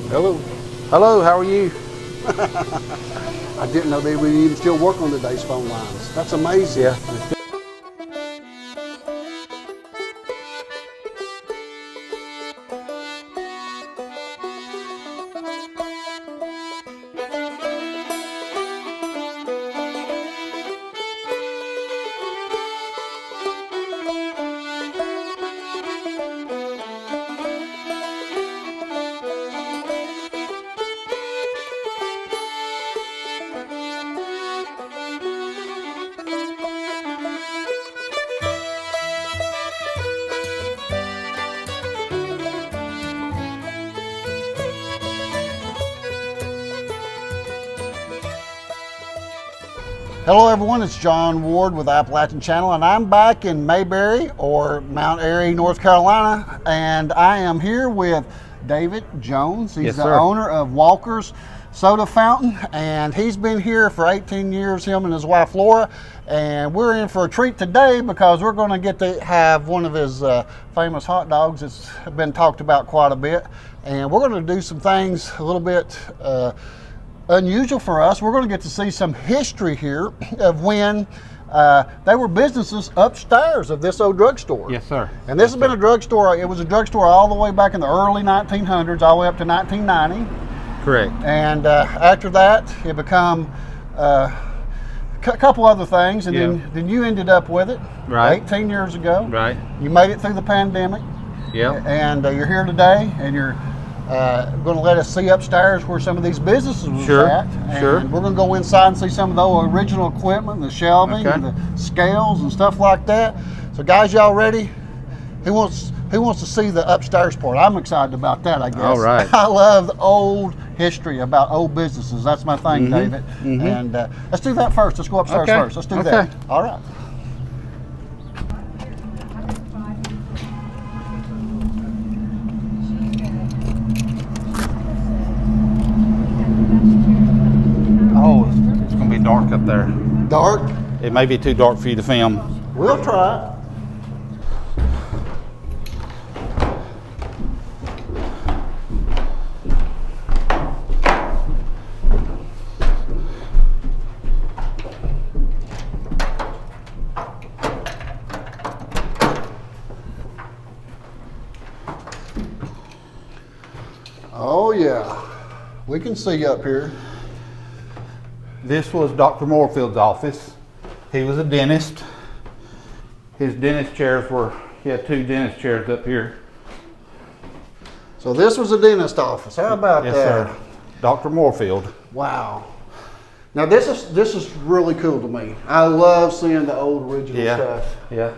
Hello. Hello, how are you? I didn't know they would even still work on today's phone lines. That's amazing. Yeah. Hello everyone, it's John Ward with Appalachian Channel, and I'm back in Mayberry or Mount Airy, North Carolina, and I am here with David Jones. He's the owner of Walker's Soda Fountain, and he's been here for 18 years, him and his wife Laura, and we're in for a treat today because we're going to get to have one of his famous hot dogs that's been talked about quite a bit, and we're going to do some things a little bit unusual for us. We're going to get to see some history here of when they were businesses upstairs of this old drugstore. Yes, sir. And this has been a drugstore. It was a drugstore all the way back in the early 1900s, all the way up to 1990. Correct. And after that, it became a couple other things, and then you ended up with it 18 years ago. Right. You made it through the pandemic. Yeah. And you're here today, and you're going to let us see upstairs where some of these businesses were at. And we're going to go inside and see some of the original equipment, the shelving, and the scales and stuff like that. So guys, y'all ready? Who wants to see the upstairs part? I'm excited about that, I guess. All right. I love the old history about old businesses. That's my thing, David. And let's do that first. Let's go upstairs first. Let's do that. All right. Oh, it's going to be dark up there. Dark? It may be too dark for you to film. We'll try it. Oh yeah, we can see up here. This was Dr. Morefield's office. He was a dentist. His dentist chairs were, he had two dentist chairs up here. So this was a dentist office. How about that? Yes, sir. Dr. Morefield. Wow. Now this is really cool to me. I love seeing the old original stuff. Yeah.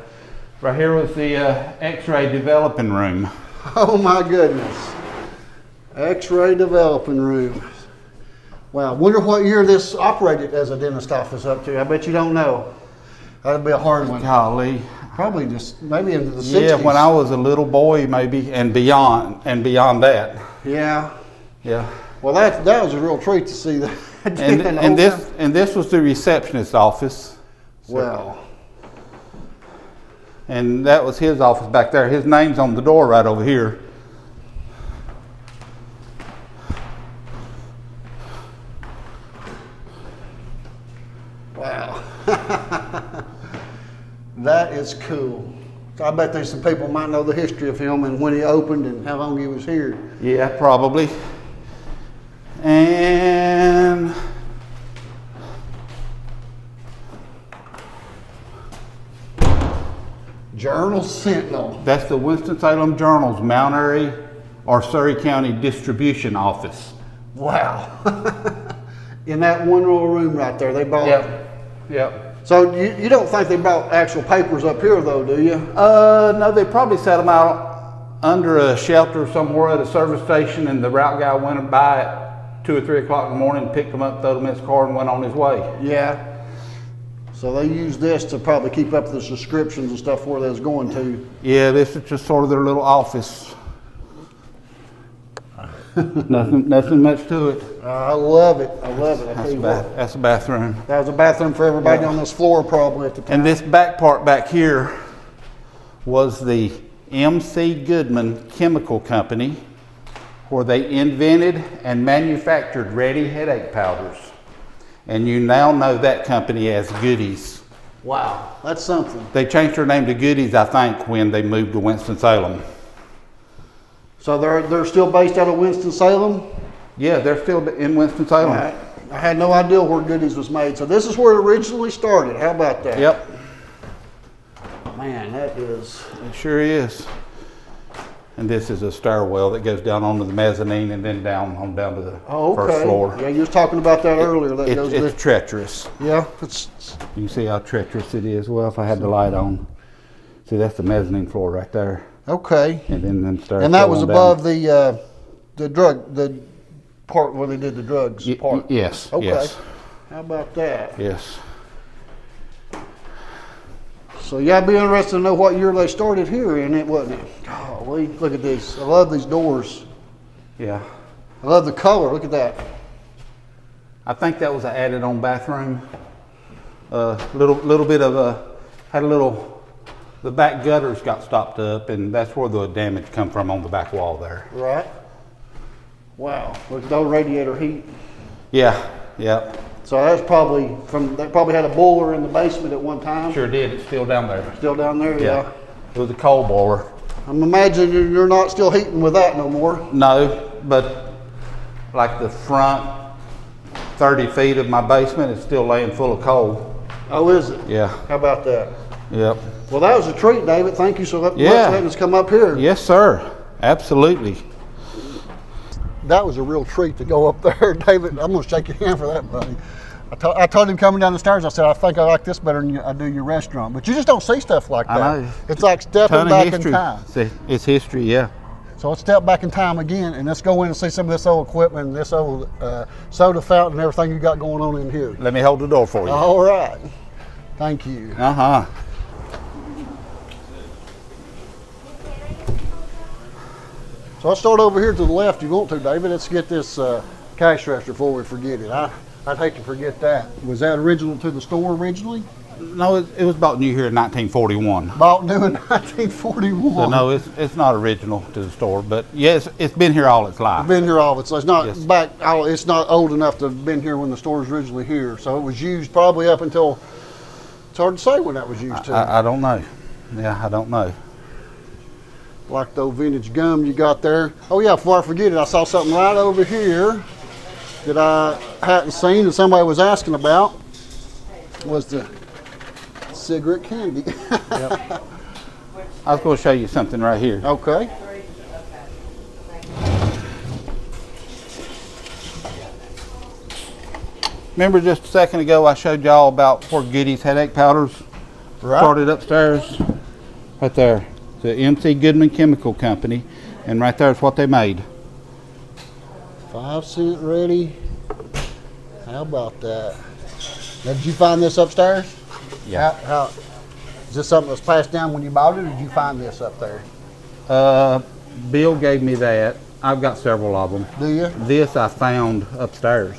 Right here was the X-ray developing room. Oh my goodness. X-ray developing room. Wow, wonder what year this operated as a dentist office up to. I bet you don't know. That'd be a hard one. Golly. Probably just maybe into the 60s. Yeah, when I was a little boy maybe, and beyond that. Yeah. Yeah. Well, that was a real treat to see that. And this was the receptionist's office. Wow. And that was his office back there. His name's on the door right over here. Wow. That is cool. So I bet there's some people who might know the history of him and when he opened and how long he was here. Yeah, probably. And Journal Sentinel. that's the Winston-Salem Journal's Mount Airy or Surrey County distribution office. Wow. In that one little room right there, they bought. Yep. So you don't think they brought actual papers up here though, do you? No, they probably set them out under a shelter somewhere at a service station, and the route guy went by at 2 or 3 o'clock in the morning, picked them up, threw them in his car, and went on his way. Yeah. So they used this to probably keep up the subscriptions and stuff where they was going to. Yeah, this is just sort of their little office. nothing much to it. I love it. I love it. That's a bathroom. That was a bathroom for everybody on this floor probably at the time. And this back part back here was the M.C. Goodman Chemical Company, where they invented and manufactured ready headache powders. And you now know that company as Goodies. Wow, that's something. They changed their name to Goodies, I think, when they moved to Winston-Salem. So they're still based out of Winston-Salem? Yeah, they're still in Winston-Salem. Right. I had no idea where Goodies was made. So this is where it originally started. How about that? Yep. Man, that is... It sure is. And this is a stairwell that goes down onto the mezzanine and then down to the first floor. Yeah, you was talking about that earlier. That goes it's treacherous. Yeah. You can see how treacherous it is. Well, if I had the light on. See, that's the mezzanine floor right there. Okay. And then them stairs. And that was above the part where they did the drugs part? Yes. Okay. Yes. How about that? Yes. So yeah, I'd be interested to know what year they started here in it, wasn't it? Oh, look at these. I love these doors. Yeah. I love the color. Look at that. I think that was an added on bathroom. Little bit of the back gutters got stopped up, and that's where the damage come from on the back wall there. Right. Wow. Look at those radiator heat. Yeah. Yeah. So that's probably they probably had a boiler in the basement at one time. Sure did. It's still down there. Still down there, yeah. It was a coal boiler. I'm imagining you're not still heating with that no more. No, but like the front 30 feet of my basement is still laying full of coal. Oh, is it? Yeah. How about that? Yep. Well, that was a treat, David. Thank you so much for letting us come up here. Yes, sir. Absolutely. That was a real treat to go up there. David, I'm going to shake your hand for that, buddy. I told him coming down the stairs, I said, I think I like this better than I do your restaurant. But you just don't see stuff like that. I know. It's like stepping back in time. It's history, yeah. So let's step back in time again, and let's go in and see some of this old equipment and this old soda fountain and everything you got going on in here. Let me hold the door for you. All right. Thank you. Uh-huh. So I'll start over here to the left if you want to, David. Let's get this cash register before we forget it. I'd hate to forget that. Was that original to the store originally? No, it was bought new here in 1941. Bought new in 1941. So no, it's not original to the store, but yes, it's been here all its life. It's been here all its life. It's not Yes. It's not old enough to have been here when the store was originally here. So it was used probably up until, it's hard to say when that was used to. I don't know. Yeah, I don't know. Like the old vintage gum you got there. Oh yeah, before I forget it, I saw something right over here that I hadn't seen and somebody was asking about. Was the cigarette candy. Yep. I was going to show you something right here. Okay. Remember just a second ago I showed y'all about where Goodies headache powders started upstairs? Right there. The MC Goodman Chemical Company, and right there is what they made. 5 cent ready. How about that? Now, did you find this upstairs? Yeah. How is this something that's passed down when you bought it, or did you find this up there? Bill gave me that. I've got several of them. Do you? This I found upstairs.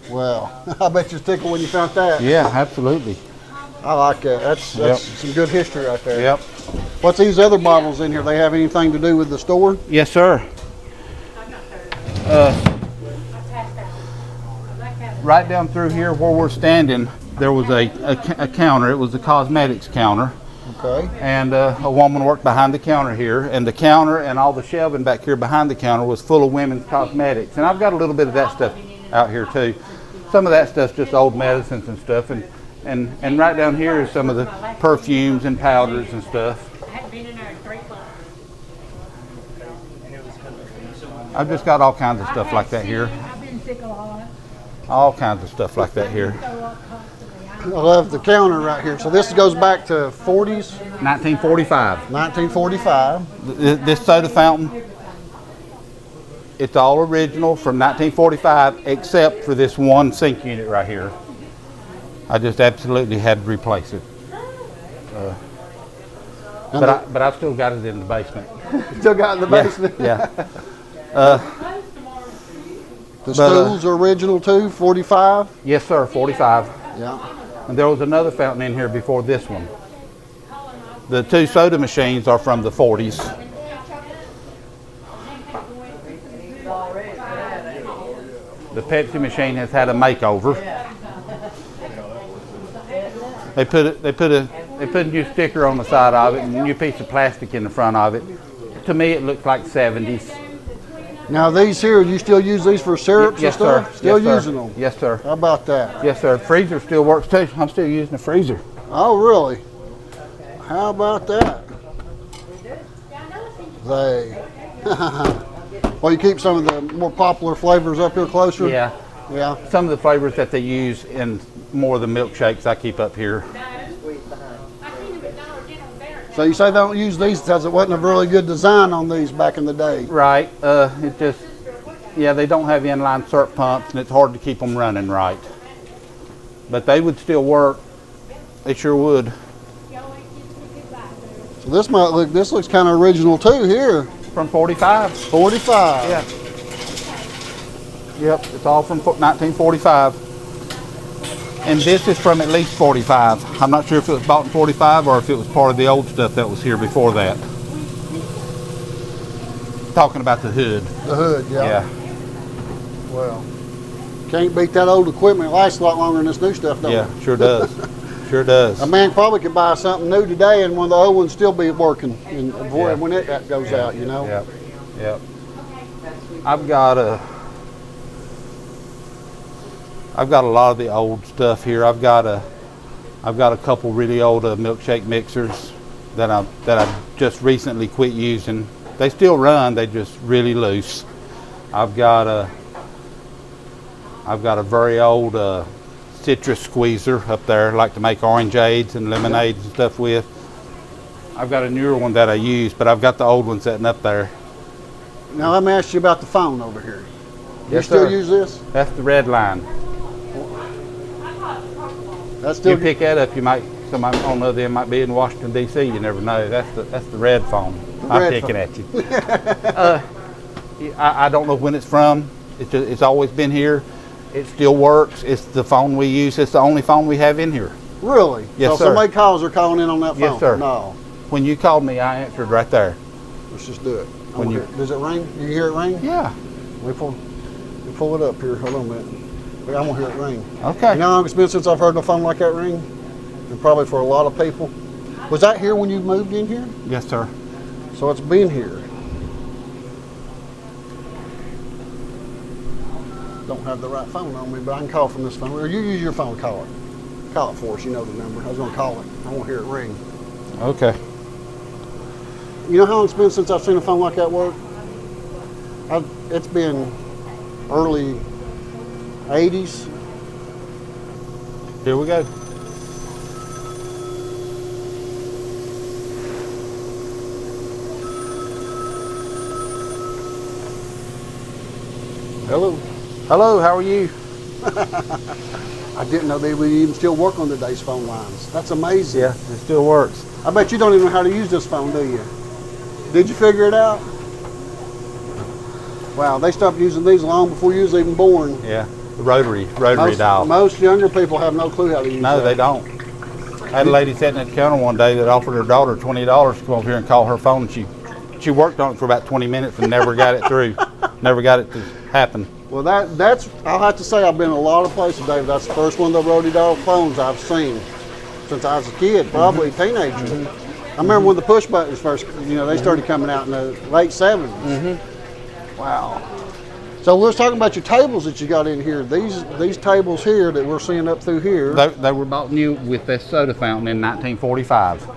Well, I bet you're tickled when you found that. Yeah, absolutely. I like that. That's some good history right there. Yep. What's these other bottles in here? They have anything to do with the store? Yes, sir. Right down through here where we're standing, there was a counter. It was the cosmetics counter. Okay. And a woman worked behind the counter here, and the counter and all the shelving back here behind the counter was full of women's cosmetics. And I've got a little bit of that stuff out here too. Some of that stuff's just old medicines and stuff, and right down here is some of the perfumes and powders and stuff. I've just got all kinds of stuff like that here. All kinds of stuff like that here. I love the counter right here. So this goes back to 40s? 1945. 1945. This soda fountain, it's all original from 1945 except for this one sink unit right here. I just absolutely had to replace it. But I've still got it in the basement. Still got it in the basement? Yeah. The stools are original too, 45? Yes, sir, 45. Yeah. And there was another fountain in here before this one. The two soda machines are from the 40s. The Pepsi machine has had a makeover. They put a new sticker on the side of it and a new piece of plastic in the front of it. To me, it looks like 70s. Now these here, you still use these for syrups Yes, and stuff? sir. Still Yes, using sir. them? Yes, sir. How about that? Yes, sir. Freezer still works too. I'm still using the freezer. Oh, really? How about that? Well, you keep some of the more popular flavors up here closer? Yeah. Yeah. Some of the flavors that they use in more of the milkshakes I keep up here. So you say they don't use these because it wasn't a really good design on these back in the day? Right. It just, yeah, they don't have inline syrup pumps and it's hard to keep them running right. But they would still work. They sure would. So this looks kind of original too here. From 45. 45. Yeah. Yep, it's all from 1945. And this is from at least 45. I'm not sure if it was bought in 45 or if it was part of the old stuff that was here before that. Talking about the hood. The hood, yeah. Yeah. Well, can't beat that old equipment. It lasts a lot longer than this new stuff, don't it? Yeah, sure does. Sure does. A man probably could buy something new today and one of the old ones still be working when it goes out, you know? Yep. Yep. I've got a lot of the old stuff here. I've got a couple really old milkshake mixers that I just recently quit using. They still run, they just really loose. I've got a very old citrus squeezer up there, I like to make orangeades and lemonades and stuff with. I've got a newer one that I use, but I've got the old one sitting up there. Now let me ask you about the phone over here. Yes, you still sir. use this? That's the red line. That's still You pick that up, you might, somebody on the other end might be in Washington D.C. You never know. That's the red phone. I'm picking at you. I don't know when it's from. It's always been here. It still works. It's the phone we use. It's the only phone we have in here. Really? Yes, so sir. somebody calls, they're calling in on that phone? Yes, sir. No. When you called me, I answered right there. Let's just do it. When you- Does it ring? You hear it ring? Yeah. Let me pull it up here. Hold on a minute. I'm going to hear it ring. Okay. You know how long it's been since I've heard a phone like that ring? And probably for a lot of people. Was that here when you moved in here? Yes, sir. So it's been here. Don't have the right phone on me, but I can call from this phone. Or you use your phone, call it. Call it for us, you know the number. I was going to call it. I want to hear it ring. Okay. You know how long it's been since I've seen a phone like that work? It's been early 80s. Here we go. Hello. Hello, how are you? I didn't know they would even still work on today's phone lines. That's amazing. Yeah, it still works. I bet you don't even know how to use this phone, do you? Did you figure it out? Wow, they stopped using these long before you was even born. Yeah, the rotary dial. Most younger people have no clue how to use No, that. they don't. I had a lady sitting at the counter one day that offered her daughter $20 to come over here and call her phone. And she worked on it for about 20 minutes and never got it through. Never got it to happen. Well, that's, I'll have to say I've been in a lot of places, David. That's the first one of the rotary dial phones I've seen since I was a kid, probably a teenager. I remember when the push buttons first, they started coming out in the late 70s. Wow. So let's talk about your tables that you got in here. These tables here that we're seeing up through here. They were bought new with this soda fountain in 1945.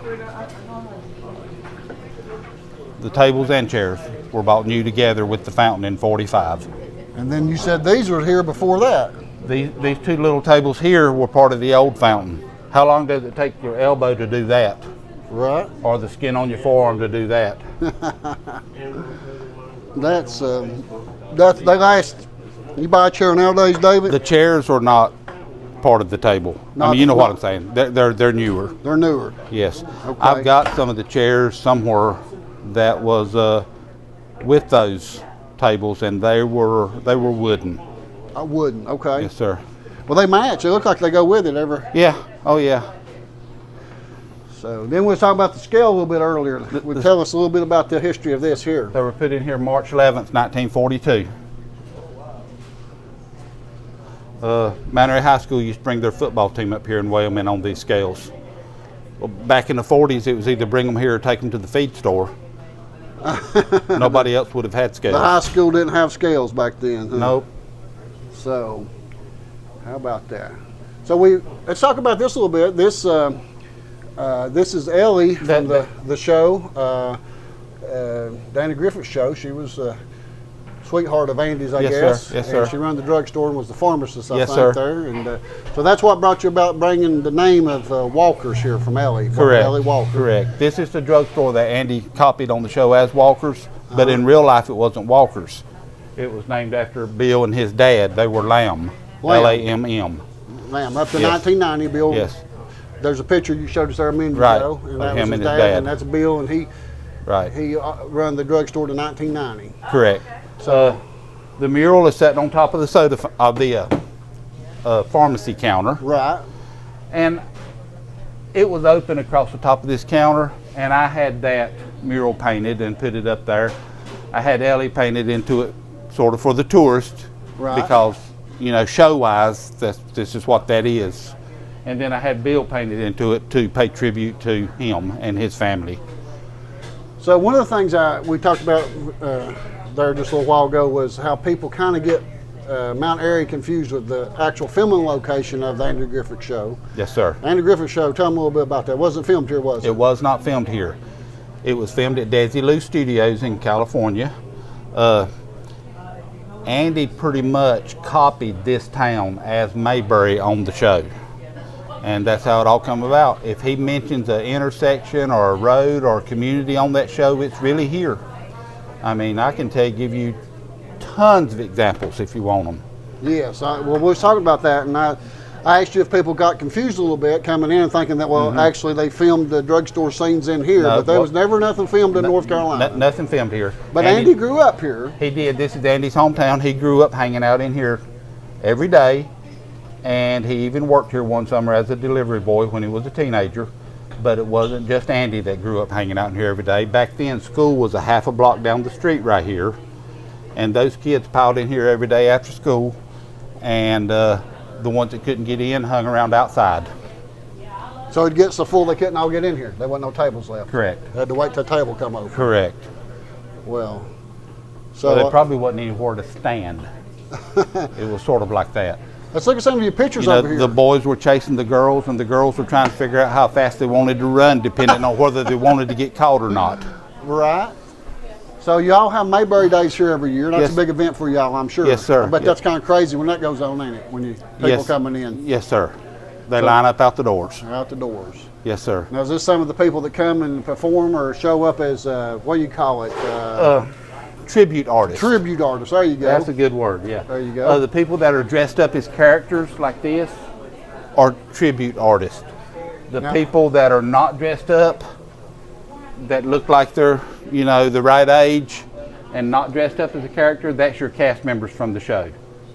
The tables and chairs were bought new together with the fountain in 45. And then you said these were here before that. These two little tables here were part of the old fountain. How long does it take your elbow to do that? Right. Or the skin on your forearm to do that? They last. You buy a chair nowadays, David? The chairs are not part of the table. You know what I'm saying. They're newer. They're newer. Yes. Okay. I've got some of the chairs somewhere that was with those tables, and they were wooden. Wooden. Okay. Yes, sir. Well, they match. They look like they go with it. Yeah. Oh, yeah. So then we'll talk about the scale a little bit earlier. Tell us a little bit about the history of this here. They were put in here March 11th, 1942. Mount Airy High School used to bring their football team up here and weigh them in on these scales. Well, back in the 40s, it was either bring them here or take them to the feed store. Nobody else would have had scales. The high school didn't have scales back then, huh? Nope. So, how about that? So let's talk about this a little bit. This is Ellie from the show, Dana Griffith's show. She was sweetheart of Andy's, I guess. Yes, and sir. she ran the drugstore and was the pharmacist, I Yes, think, sir. there. And so that's what brought you about bringing the name of Walker's here from Ellie. From Correct. Ellie Walker. Correct. This is the drugstore that Andy copied on the show as Walker's, but in real life it wasn't Walker's. It was named after Bill and his dad. They were Lamb. L-A-M-M. Lamb. Up to Yes. 1990, Bill. Yes. There's a picture you showed us there a minute Right. ago, and that Of was him his and his dad, dad. and that's Bill, and he Right. run the drugstore to 1990. Correct. So the mural is sitting on top of the soda of the pharmacy counter, Right. and it was open across the top of this counter, and I had that mural painted and put it up there. I had Ellie painted into it, sort of for the tourist, Right. because show-wise, this is what that is. And then I had Bill painted into it to pay tribute to him and his family. So one of the things we talked about there just a little while ago was how people kind of get Mount Airy confused with the actual filming location of the Andy Griffith show. Yes, sir. Andy Griffith show, tell them a little bit about that. It wasn't filmed here, was it? It was not filmed here. It was filmed at Desilu Studios in California. Andy pretty much copied this town as Mayberry on the show. And that's how it all come about. If he mentions an intersection or a road or a community on that show, it's really here. I mean, I can give you tons of examples if you want them. Yes. Well, we was talking about that, and I asked you if people got confused a little bit coming in and thinking that, well, actually they filmed the drugstore scenes in here, No, but there was never nothing filmed in North Carolina. Nothing filmed here. But Andy grew up here. He did. This is Andy's hometown. He grew up hanging out in here every day. And he even worked here one summer as a delivery boy when he was a teenager. But it wasn't just Andy that grew up hanging out in here every day. Back then, school was a half a block down the street right here. And those kids piled in here every day after school. And the ones that couldn't get in hung around outside. So it gets so full they couldn't all get in here. There wasn't no tables left. Correct. They had to wait till the table come over. Correct. Well, So there probably wasn't anywhere to stand. It was sort of like that. let's look at some of your pictures You know, over here. the boys were chasing the girls, and the girls were trying to figure out how fast they wanted to run, depending on whether they wanted to get caught or not. Right. So y'all have Mayberry Days here every year. That's Yes. a big event for y'all, I'm sure. Yes, sir. But Yes. that's kind of crazy when that goes on, ain't it? When people Yes. coming in Yes, sir. They line up out the doors. out the doors. Yes, sir. Now, is this some of the people that come and perform or show up as what do you call it? Tribute artists. Tribute artists. There you go. That's a good word, yeah. There you go. The people that are dressed up as characters like this are tribute artists. The Now- people that are not dressed up, that look like they're, the right age and not dressed up as a character, that's your cast members from the show.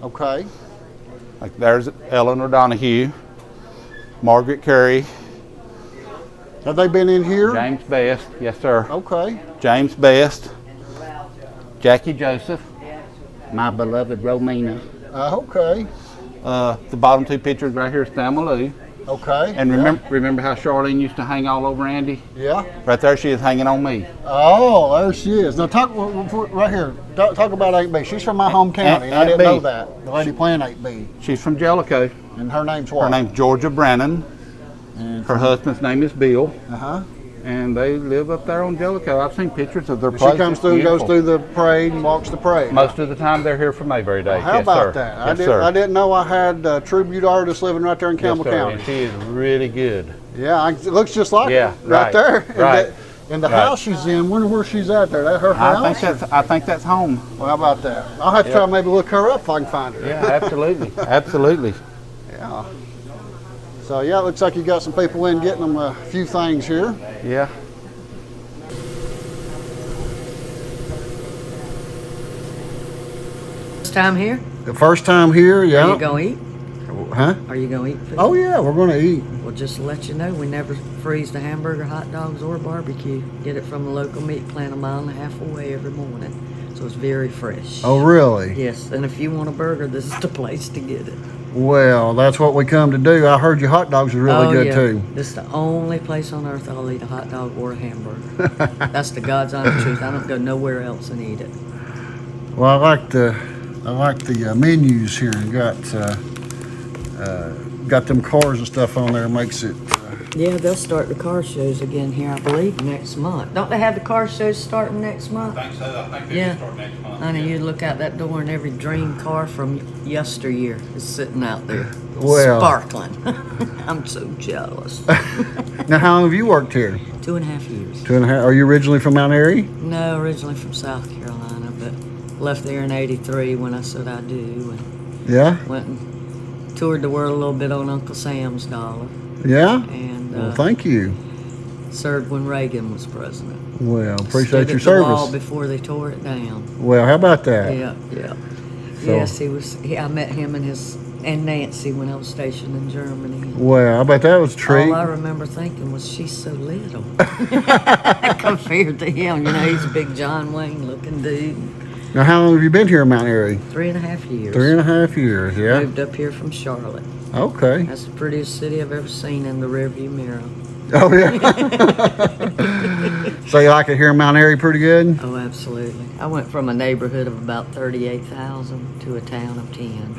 Okay. Like there's Eleanor Donahue, Margaret Curry, Have they been in here? James Best, yes sir, Okay. James Best, Jackie Joseph, my beloved Romina. Okay. The bottom two pictures right here is Thelma Lou. Okay. And Yeah. remember how Charlene used to hang all over Andy? Yeah. Right there she is hanging on me. Oh, there she is. Now talk right here. Talk about 8B. She's from my home county. I didn't 8B. know that. The lady playing 8B. She's from Jellicoe. And her name's what? Her name's Georgia Brannon. And Her husband's name is Bill. uh-huh. And they live up there on Jellicoe. I've seen pictures of their She place. comes It's through, goes beautiful. through the parade and walks the parade. Most of the time they're here for Mayberry Day. How yes, about sir. that? Yes, sir. I didn't know I had tribute artists living right there in Campbell Yes, sir. County. And she is really good. Yeah, it looks just like Yeah, it right right, there. right, And the right. house she's in, wonder where she's at there. That her house? I think that's home. Well, how about that? I'll have to try to maybe look her up if I can find her. Yeah, absolutely. Absolutely. Yeah. So yeah, it looks like you got some people in getting them a few things here. Yeah. First time here? The first time here, yeah. Are you gonna eat? Huh? Are you gonna eat food? Oh yeah, we're gonna eat. Well, just to let you know, we never freeze the hamburger, hot dogs, or barbecue. Get it from the local meat plant a mile and a half away every morning. So it's very fresh. Oh really? Yes, and if you want a burger, this is the place to get it. Well, that's what we come to do. I heard your hot dogs are really good yeah. too. This is the only place on earth I'll eat a hot dog or a hamburger. That's the God's honest truth. I don't go nowhere else and eat it. Well, I like the menus here, and got them cars and stuff on there. Makes it. Yeah, they'll start the car shows again here, I believe, next month. Don't they have the car shows starting next month? I think so. I think they Yeah. start next month. Honey, you look out that door and every dream car from yesteryear is sitting out there, Well. sparkling. I'm so jealous. Now, how long have you worked here? 2.5 years. 2.5. Are you originally from Mount Airy? No, originally from South Carolina, but left there in '83 when I said I do, and Yeah. went and toured the world a little bit on Uncle Sam's dollar, Yeah. and Well, thank you. served when Reagan was president. Well, appreciate Stood your at the wall service. before they tore it down. Well, how about that? Yeah. So- Yes, he was. I met him and Nancy when I was stationed in Germany. Well, I bet that was a treat. All I remember thinking was, she's so little compared to him. You know, he's a big John Wayne looking dude. Now, how long have you been here in Mount Airy? 3.5 years. 3.5 years, yeah. Moved up here from Charlotte. Okay. That's the prettiest city I've ever seen in the rearview mirror. Oh, yeah. So you like it here in Mount Airy pretty good? Oh, absolutely. I went from a neighborhood of about 38,000 to a town of 10.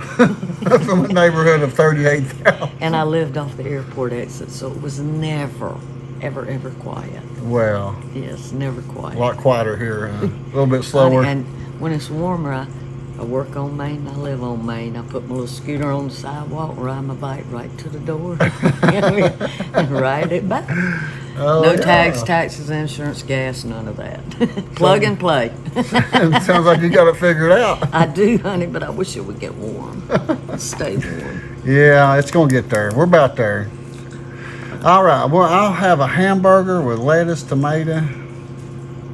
From a neighborhood of 38,000. And I lived off the airport exit, so it was never, ever quiet. Well, Yes, never quiet. a lot quieter here. A little bit slower. And when it's warmer, I work on Main, I live on Main. I put my little scooter on the sidewalk, ride my bike right to the door, and ride it back. Oh, No yeah. tags, taxes, insurance, gas, none of that. Plug and play. It sounds like you got it figured out. I do, honey, but I wish it would get warm. Stay warm. Yeah, it's going to get there. We're about there. All right. Well, I'll have a hamburger with lettuce, tomato,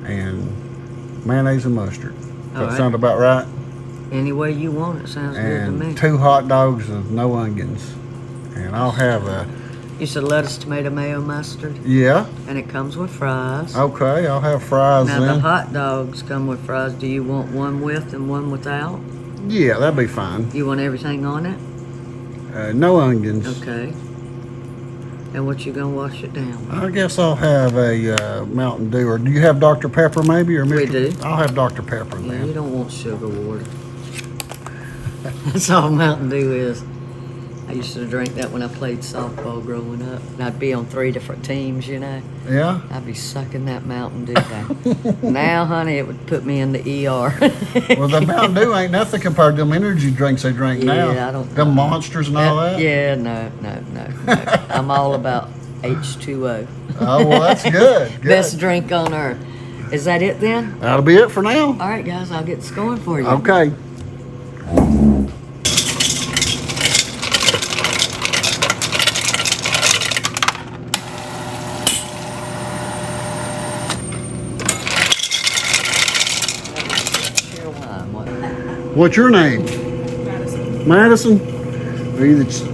and mayonnaise and mustard. Does All that right. sound about right? Any way you want it, sounds good to me. And 2 hot dogs with no onions. And I'll have a, You said lettuce, tomato, mayo, mustard, yeah, and it comes with fries. okay, I'll have fries Now the then. hot dogs come with fries. Do you want one with and one without? Yeah, that'd be fine. You want everything on it? No onions. Okay. And what you gonna wash it down with? I guess I'll have a Mountain Dew. Or do you have Dr. Pepper maybe? Or We Mr. do. I'll have Dr. Pepper Yeah, then. you don't want sugar water. That's all Mountain Dew is. I used to drink that when I played softball growing up. And I'd be on 3 different teams, you know. Yeah? I'd be sucking that Mountain Dew down. Now, honey, it would put me in the ER. Well, the Mountain Dew ain't nothing compared to them energy drinks they drink now. Yeah, I don't Them know. monsters and all that? Yeah, no. I'm all about H2O. Oh, well, that's good. Good. Best drink on earth. Is that it then? That'll be it for now. All right, guys, I'll get this going for you. Okay. Share wine, what? What's your name? Madison.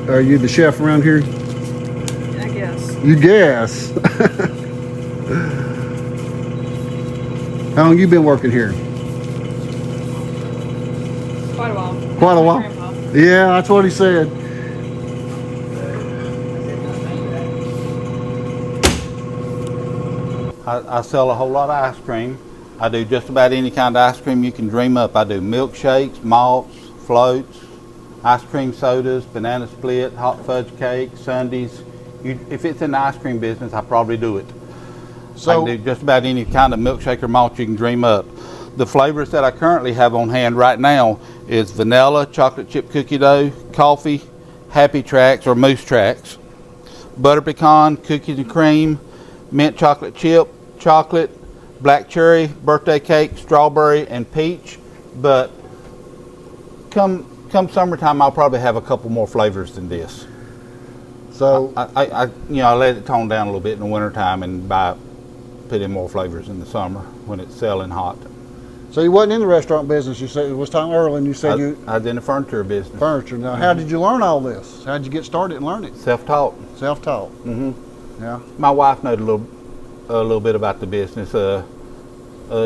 Are you the chef around here? I guess. You guess. How long you been working here? Quite a while. Quite a My while. grandpa. Yeah, that's what he said. I sell a whole lot of ice cream. I do just about any kind of ice cream you can dream up. I do milkshakes, malts, floats, ice cream sodas, banana split, hot fudge cake, sundaes. If it's in the ice cream business, I probably do it. I So, can do just about any kind of milkshake or malt you can dream up. The flavors that I currently have on hand right now is vanilla, chocolate chip cookie dough, coffee, Happy Tracks or Moose Tracks, butter pecan, cookies and cream, mint chocolate chip, chocolate, black cherry, birthday cake, strawberry, and peach. But come summertime, I'll probably have a couple more flavors than this. so I let it tone down a little bit in the wintertime and put in more flavors in the summer when it's selling hot. so you wasn't in the restaurant business. You said it was talking earlier, and you said you I was in the furniture business, furniture. Now, how did you learn all this? How did you get started and learn it? self-taught. Self-taught. hmm Yeah. My wife knowed a little bit about the business.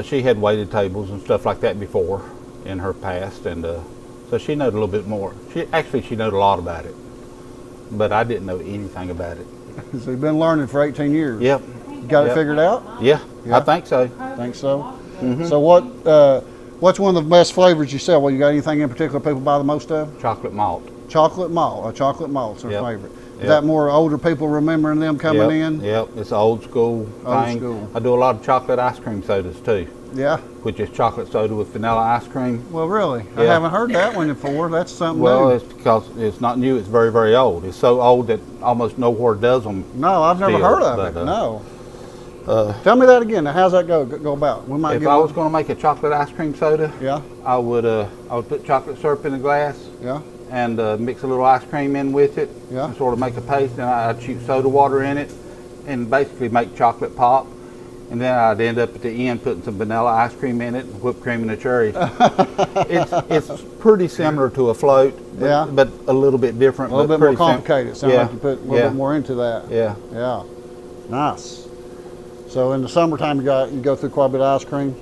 She had waited tables and stuff like that before in her past, and So she knowed a little bit more. She knowed a lot about it, but I didn't know anything about it. So you've been learning for 18 years. Yep. You got it figured out? Yeah, I think so. Think so? So what's one of the best flavors you sell? Well, you got anything in particular people buy the most of? Chocolate malt. Chocolate malt. Chocolate malt's their Yep. favorite. Is Yep. that more older people remembering them coming in? Yep, it's an old school thing. school. I do a lot of chocolate ice cream sodas too, Yeah. which is chocolate soda with vanilla ice cream. Well, really? I Yeah. haven't heard that one before. That's something Well, new. it's because it's not new. It's very, very old. It's so old that almost nowhere does them. No, I've never still, heard of but, it. No. Tell me that again. Now, how's that go about? We might If get I one. was going to make a chocolate ice cream soda, Yeah. I would put chocolate syrup in a glass Yeah. and mix a little ice cream in with it. Yeah. And sort of make a paste, and I'd shoot soda water in it, and basically make chocolate pop. And then I'd end up at the end putting some vanilla ice cream in it, and whipped cream and a cherry. it's pretty similar to a float, but, Yeah. but a little bit different. A little but bit more pretty complicated. Sounds like you put a little bit more into that. Yeah. Yeah. Nice. So in the summertime, you go through quite a bit of ice cream.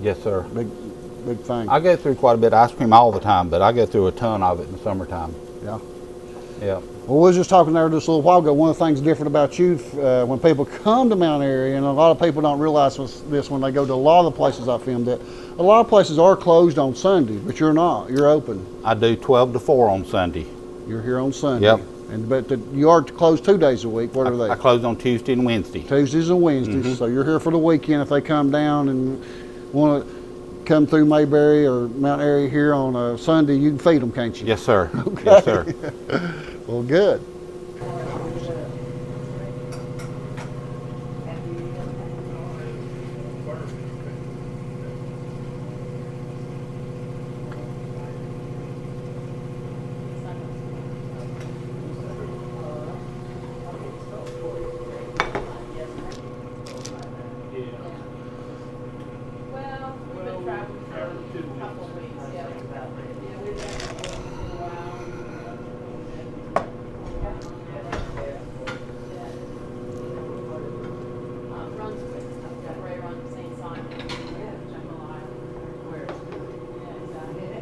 Yes, sir. Big thing. I go through quite a bit of ice cream all the time, but I go through a ton of it in the summertime. Yeah. Yeah. Well, we were just talking there just a little while ago. One of the things different about you, when people come to Mount Airy, and a lot of people don't realize this when they go to a lot of the places I filmed at, a lot of places are closed on Sunday, but you're not. You're open. I do 12 to 4 on Sunday. You're here on Sunday. Yep. But you are closed 2 days a week. What are they? I close on Tuesday and Wednesday. Tuesdays and Wednesdays. So you're here for the weekend. If they come down and want to come through Mayberry or Mount Airy here on a Sunday, you can feed them, can't you? Yes, sir. Yes, sir. Well, good. Well, we've been traveling for a couple of weeks, yeah. Yeah, we've been for a while. Brunswick, I've got right around St. Simon, Jambalaya. Where? Yeah, exactly.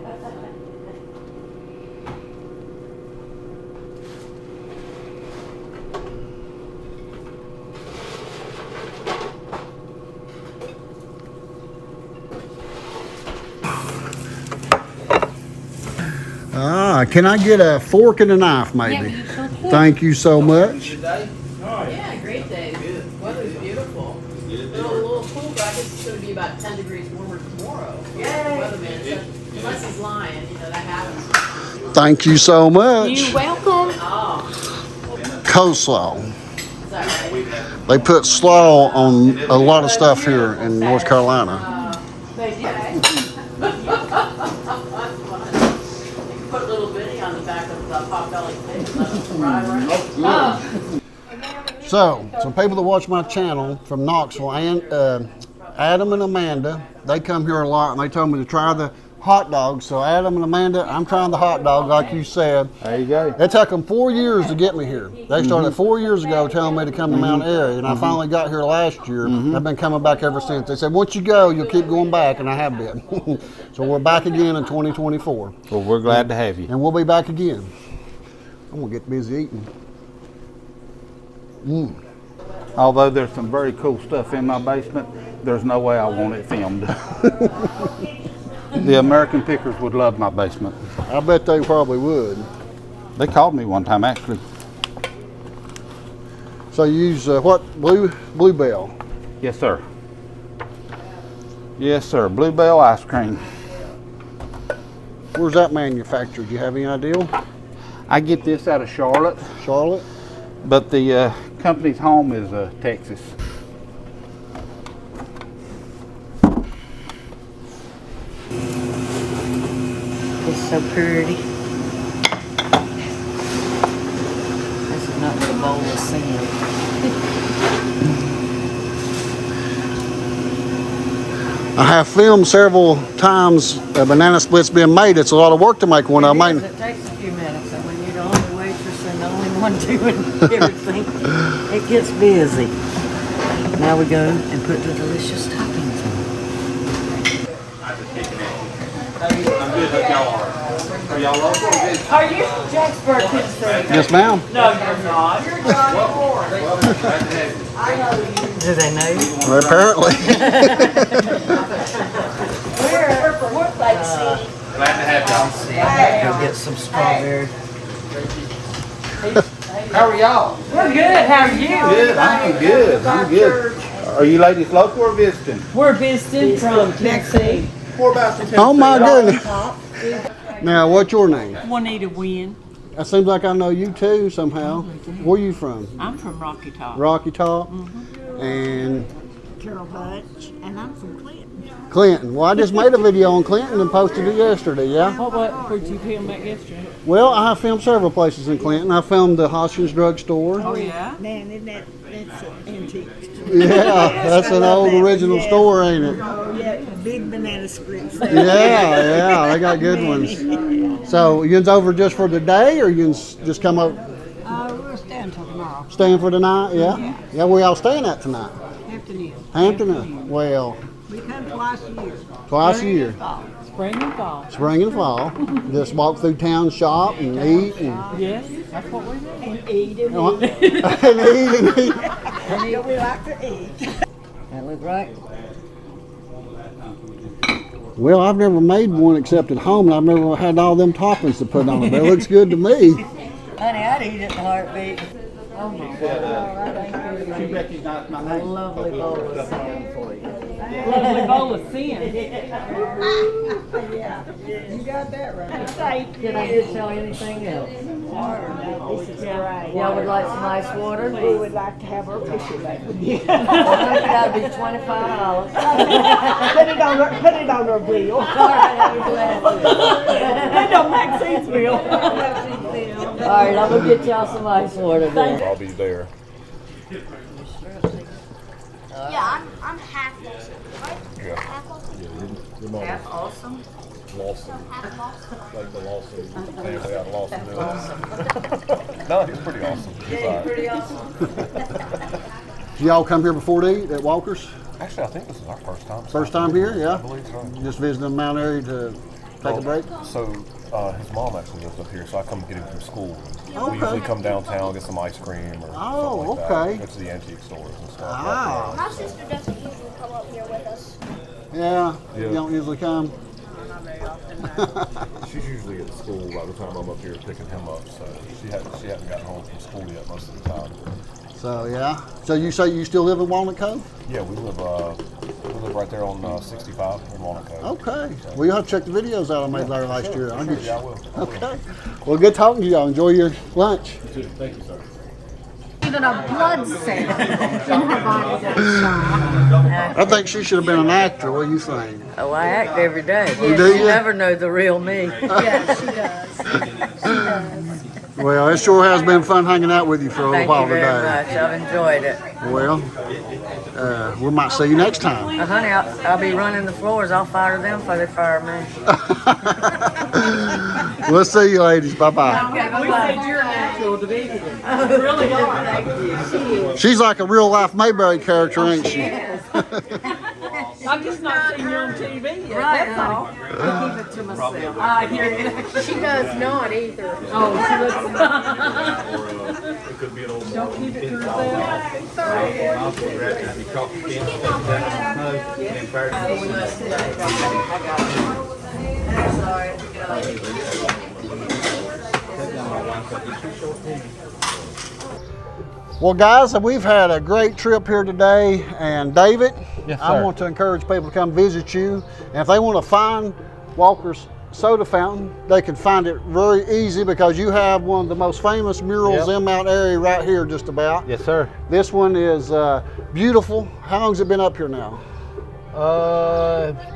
Can I get a fork and a knife, maybe? Yeah, you sure can. Thank you so much. Yeah, great day. Weather's beautiful. A little cool, but I guess it's going to be about 10 degrees warmer tomorrow. Yay! Weatherman said, unless he's lying, that happens. Thank you so much. You're welcome. Coleslaw. Is that right? They put slaw on a lot of stuff here in North Carolina. They did. Put a little bitty on the back of the pot-bellied pig and let it fry right. So, some people that watch my channel from Knoxville, and Adam and Amanda, they come here a lot, and they told me to try the hot dogs. So, Adam and Amanda, I'm trying the hot dog, like you said. There you go. It took them 4 years to get me here. They started 4 years ago telling me to come to Mount Airy, and I finally got here last year. I've been coming back ever since. They said, once you go, you'll keep going back, and I have been. So we're back again in 2024. Well, we're glad to have you. And we'll be back again. I'm gonna get busy eating. Although there's some very cool stuff in my basement, there's no way I want it filmed. The American pickers would love my basement. I bet they probably would. They called me one time, actually. So you use what? Bluebell. Yes, sir. Yes, sir. Bluebell ice cream. Where's that manufactured? Do you have any idea? I get this out of Charlotte, Charlotte? but the company's home is Texas. It's so pretty. This is not but a bowl of sand. I have filmed several times banana splits being made. It's a lot of work to make one of them. It takes a few minutes, and when you're the only waitress and the only one doing everything, it gets busy. Now we go and put the delicious toppings on. I'm good. Hope y'all are. Are y'all local or good? Are you Jacksburg, Tennessee? Yes, ma'am. No, you're not. You're Johnny Ward. Do they know you? Well, apparently. We're from Lake City. Glad to have y'all. Go get some strawberries. How are y'all? We're good. How are you? Good. I'm good. I'm good. Are you ladies local or visiting? We're visiting from Tennessee. Whereabouts in Tennessee? Oh my goodness. Now, what's your name? Juanita Wynn. It seems like I know you too somehow. Where you from? I'm from Rocky Top. Rocky Top. And Carol Butch, and I'm from Clinton. Clinton. Well, I just made a video on Clinton and posted it yesterday, yeah? Where'd you film that yesterday? Well, I have filmed several places in Clinton. I filmed the Hoskins drugstore. Oh, yeah? Man, isn't that's an antique store. Yeah, that's an old original store, ain't it? Oh, yeah, big banana splits. Yeah, they got good ones. So, you's over just for the day, or you's just come up We'll stay until tomorrow. staying for the night? Yeah? Yeah, where y'all staying at tonight? Afternoon. Hampton? Well, We come twice a year. twice a year. Spring and fall. Spring and fall. Just walk through town, shop, and eat, and, Yes, that's what we do. And eat and and eat. eat, and eat. Yeah, we like to eat. That look right? Well, I've never made one except at home, and I've never had all them toppings to put on it, but it looks good to me. Honey, I'd eat it in a heartbeat. Oh my God. She recognized my A name. lovely bowl of salmon for you. Lovely bowl of sin. Yeah, you got that right. Did I just tell you anything else? This is right. Y'all would like some ice water? We would like to have our picture back with you. That'd be $25. Put it on our wheel. All right, I'll be glad to. Put it on Maxine's wheel. All right, I'm gonna get y'all some ice water then. I'll be there. Yeah, I'm half Lawson, right? Yeah. Half Lawson? Your mom Half awesome. Lawson, Half Lawson? like the Lawson family out of Lawson. No, he's pretty awesome. He's all right. Pretty awesome. Did y'all come here before to eat at Walker's? Actually, I think this is our first time. First time here, I yeah? believe so. Just visiting Mount Airy to take a break? So his mom actually lives up here, so I come get him from school. Okay. We usually come downtown, get some ice cream or Oh, something like okay. that. Go to the antique stores and stuff. Ah. My sister doesn't usually come up here with us. Yeah, Yeah. you don't usually come. She's usually at school by the time I'm up here picking him up, so she hasn't gotten home from school yet most of the time. So, yeah. So you say you still live in Walnut Cove? Yeah, we live right there on 65 in Walnut Cove. Okay. Well, you'll have to check the videos out I made there last year. I'll get you. Yeah, I will. Okay. Well, good talking to y'all. Enjoy your lunch. Thank you, sir. Even a blood cell in her body that I think she should have been an actor. What do you think? Oh, I act every day. You do, You yeah? never know the real me. Yeah, she does. Well, it sure has been fun hanging out with you for a little Thank while you very today. much. I've enjoyed it. Well, we might see you next time. Honey, I'll be running the floors. I'll fire them before they fire me. We'll see you ladies. Bye-bye. We said you're natural to be here. You really are. Thank you. She's like a real-life Mayberry character, ain't she? I've just not seen you on TV yet. Right, That's all. honey. I keep it to myself. I hear you. She does not either. Oh, she looks. Don't keep it to herself. Well, guys, we've had a great trip here today, and David, Yes, I sir. want to encourage people to come visit you, and if they want to find Walker's soda fountain, they can find it very easy because you have one of the most famous murals Yep. in Mount Airy right here just about. Yes, sir. This one is beautiful. How long has it been up here now?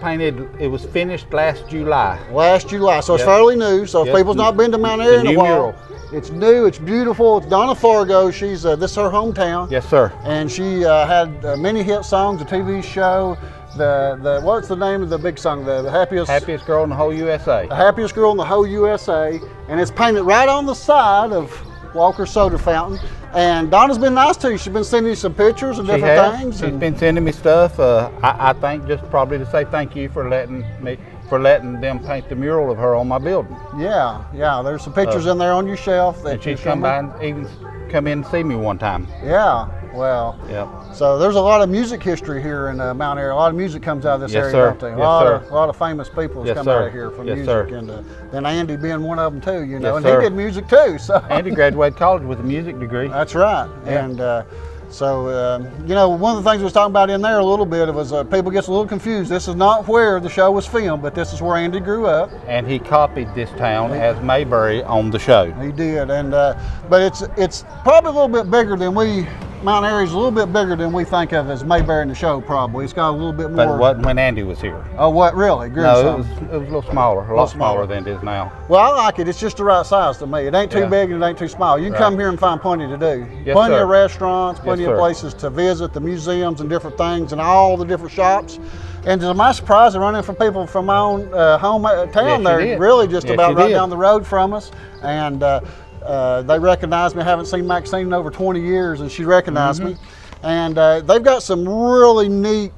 Painted. It was finished last July. Last July, so it's Yep. fairly new. So if Yep. people's not been to Mount Airy in a new while, mural. it's new, it's beautiful. It's Donna Fargo. She's this is her hometown. Yes, sir. And she had many hit songs, a TV show. The what's the name of the big song? The Happiest girl in the whole USA. the happiest girl in the whole USA, and it's painted right on the side of Walker's soda fountain. And Donna's been nice to you. She's been sending you some pictures and She different has. things. She's and- been sending me stuff. I think just probably to say thank you for letting me for letting them paint the mural of her on my building. Yeah, yeah. There's some pictures in there on your shelf that And she's you come by and even come in and see me one time. Yeah, well. Yep. So there's a lot of music history here in Mount Airy. A lot of music comes out of this Yes, area, sir. don't they? A Yes, lot of famous people Yes, come sir. out of here from Yes, music, sir. and then Andy being one of them too. You know, Yes, and sir. he did music too. So Andy graduated college with a music degree. that's right. Yeah. And so you know, one of the things we was talking about in there a little bit was people gets a little confused. This is not where the show was filmed, but this is where Andy grew up. And he copied this town as Mayberry on the show. He did, and but it's probably a little bit bigger than Mount Airy's a little bit bigger than we think of as Mayberry in the show. Probably it's got a little bit more. But it wasn't when Andy was here. Oh, what really? Grew No, some. it was a little smaller, a lot smaller than it is now. Well, I like it. It's just the right size to me. It ain't too Yeah. big and it ain't too small. You can come here and find plenty to do. Yes, Plenty sir. of restaurants, plenty Yes, of sir. places to visit, the museums and different things, and all the different shops. And to my surprise, I run into people from my own town. Yes, you They're did. really just Yes, about you right did. down the road from us, and they recognize me. I haven't seen Maxine in over 20 years, and she recognized Mm-hmm. me. And they've got some really neat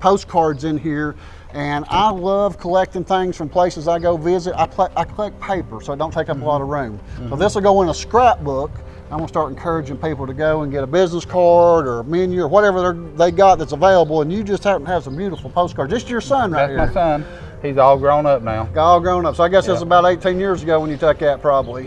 postcards in here. And I love collecting things from places I go visit. I collect paper, so it don't take up a lot of room. So this will go in a scrapbook. I'm gonna start encouraging people to go and get a business card or a menu or whatever they got that's available. And you just happen to have some beautiful postcards. This is your son right That's here. my son. He's all grown up now. Got all grown up. So I guess it's about 18 years ago when you took that, probably.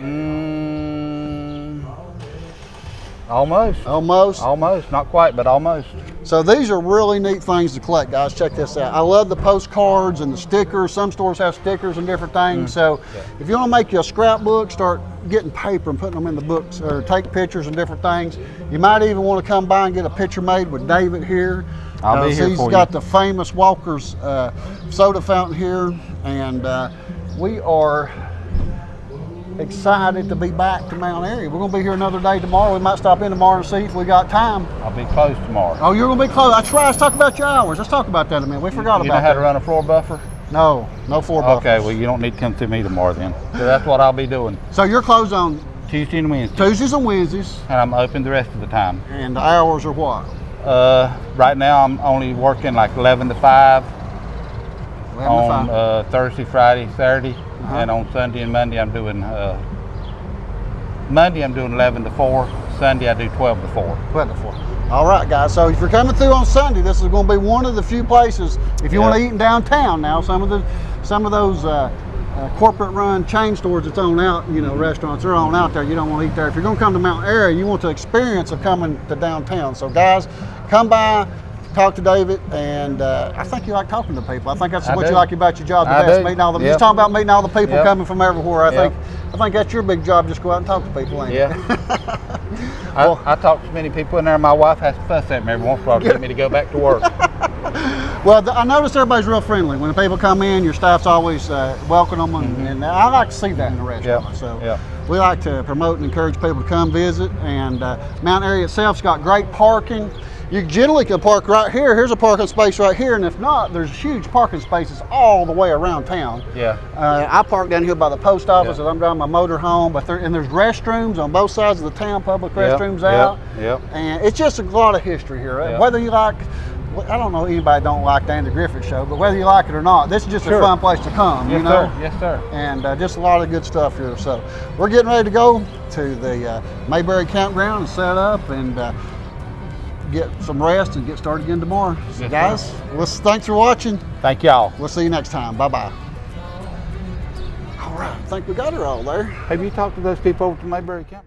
Almost. Almost. Not quite, but almost. So these are really neat things to collect, guys. Check this out. I love the postcards and the stickers. Some stores have stickers and different things. So if you want to make you a scrapbook, start getting paper and putting them in the books, or take pictures and different things. You might even want to come by and get a picture made with David here. I'll be here He's for got you. the famous Walker's soda fountain here, and we are excited to be back to Mount Airy. We're going to be here another day tomorrow. We might stop in tomorrow and see if we got time. I'll be closed tomorrow. Oh, you're going to be closed. That's right. Let's talk about your hours. Let's talk about that in a minute. We forgot You about know how that. to run a floor buffer? No floor buffers. Okay, well, you don't need to come to me tomorrow then. So that's what I'll be doing. So you're closed on Tuesday and Wednesday. Tuesdays and Wednesdays, And I'm open the rest of the time. and the hours are what? Right now, I'm only working like 11 to 5 11 to on 5. Thursday, Friday, Saturday. And on Sunday and Monday, I'm doing 11 to 4. Sunday, I do 12 to 4. 12 to 4. All right, guys. So if you're coming through on Sunday, this is going to be one of the few places. If you want to eat in downtown now, some of those corporate-run chain stores that's on out, restaurants are on out there. You don't want to eat there. If you're going to come to Mount Airy, you want the experience of coming to downtown. So, guys, come by, talk to David, and I think you like talking to people. I think that's what you like about your job the I best. do. Meeting all the, Yep. You're talking about meeting all the people Yep. coming from everywhere. I Yep. think that's your big job. Just go out and talk to people, ain't it? Yeah. I talk to many people in there. My wife has to fuss at me every once in a while to get me to go back to work. Well, I noticed everybody's real friendly. When the people come in, your staff's always welcome them, and I like to see that in the restaurant. Yep. So Yep. we like to promote and encourage people to come visit. And Mount Airy itself's got great parking. You generally can park right here. Here's a parking space right here, and if not, there's huge parking spaces all the way around town. Yeah. I park down here by the post office Yeah. as I'm driving my motor home, but there's restrooms on both sides of the town, public restrooms out. Yep. And it's just a lot of history here. Yep. Whether you like, I don't know anybody don't like the Andy Griffith Show, but whether you like it or not, this is just a fun place to come, Yes, you know? sir. Yes, sir. And just a lot of good stuff here. So we're getting ready to go to the Mayberry Campground and set up and get some rest and get started again tomorrow. So Yes, guys, thanks for watching. Thank y'all. We'll see you next time. Bye-bye. All right, I think we got her all there. Have you talked to those people over to Mayberry Camp?